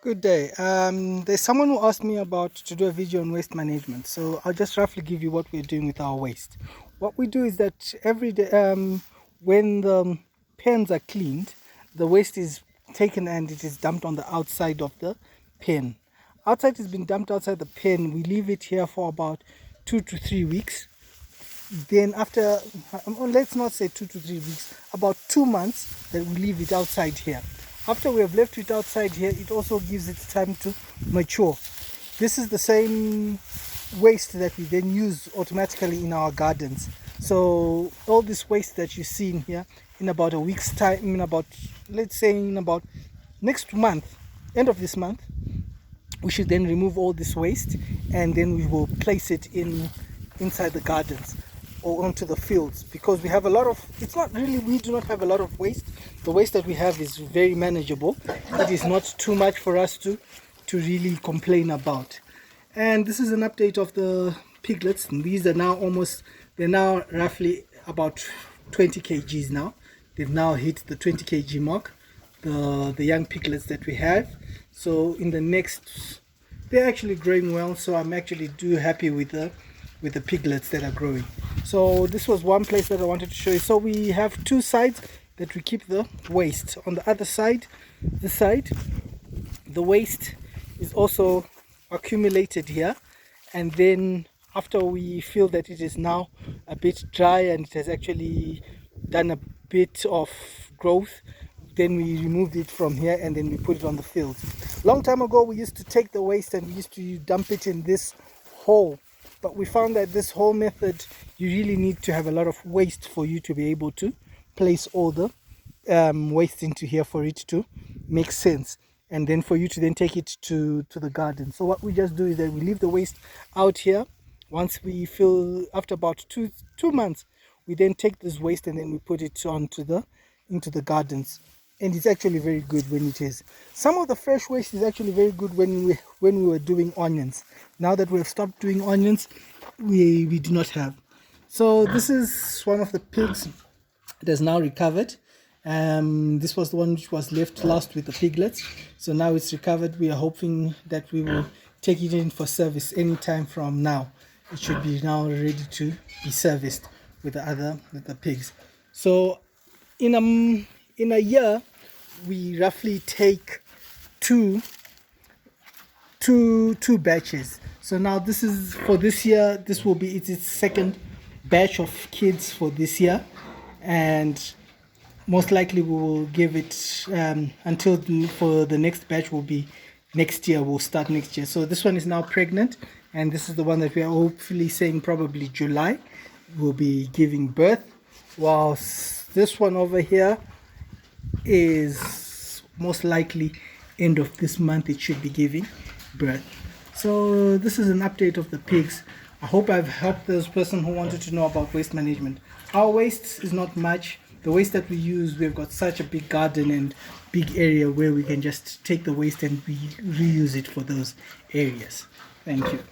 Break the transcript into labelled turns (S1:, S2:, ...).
S1: Good day. There's someone who asked me about to do a video on waste management. So I'll just roughly give you what we're doing with our waste. What we do is that every day, when the pens are cleaned, the waste is taken and it is dumped on the outside of the pen. Outside has been dumped outside the pen. We leave it here for about 2 to 3 weeks. Then after, let's not say 2 to 3 weeks, about 2 months, that we leave it outside here. After we have left it outside here, it also gives it time to mature. This is the same waste that we then use automatically in our gardens. So all this waste that you see in here, in about a week's time, let's say in about next month, end of this month, we should then remove all this waste, and then we will place it inside the gardens or onto the fields, because we have a lot of, it's not really, we do not have a lot of waste. The waste that we have is very manageable. It is not too much for us to really complain about. And this is an update of the piglets. And these are now they're now roughly about 20 kgs now. They've now hit the 20 kg mark, the young piglets that we have. So in the next, they're actually growing well, so I'm actually happy with the piglets that are growing. So this was one place that I wanted to show you. So we have two sides that we keep the waste. On the other side, this side, the waste is also accumulated here, and then after we feel that it is now a bit dry and it has actually done a bit of growth, then we remove it from here and then we put it on the fields. Long time ago we used to take the waste and we used to dump it in this hole, but we found that this whole method, you really need to have a lot of waste for you to be able to place all the waste into here for it to make sense, and then for you to then take it to the garden. So what we just do is that we leave the waste out here. Once we feel, after about two months, we then take this waste and then we put it into the gardens, and it's actually very good when it is. Some of the fresh waste is actually very good when we were doing onions. Now that we have stopped doing onions, we do not have. So this is one of the pigs that has now recovered. This was the one which was left last with the piglets. So now it's recovered. We are hoping that we will take it in for service anytime from now. It should be now ready to be serviced with the pigs. So in a year, we roughly take two batches. So now this is for this year. This will be its second batch of kids for this year, and most likely we will give it for the next batch will be next year. We'll start next year. So this one is now pregnant, and this is the one that we are hopefully saying probably July will be giving birth, whilst this one over here is most likely end of this month it should be giving birth. So this is an update of the pigs. I hope I've helped this person who wanted to know about waste management. Our waste is not much. The waste that we use, we've got such a big garden and big area where we can just take the waste and reuse it for those areas. Thank you.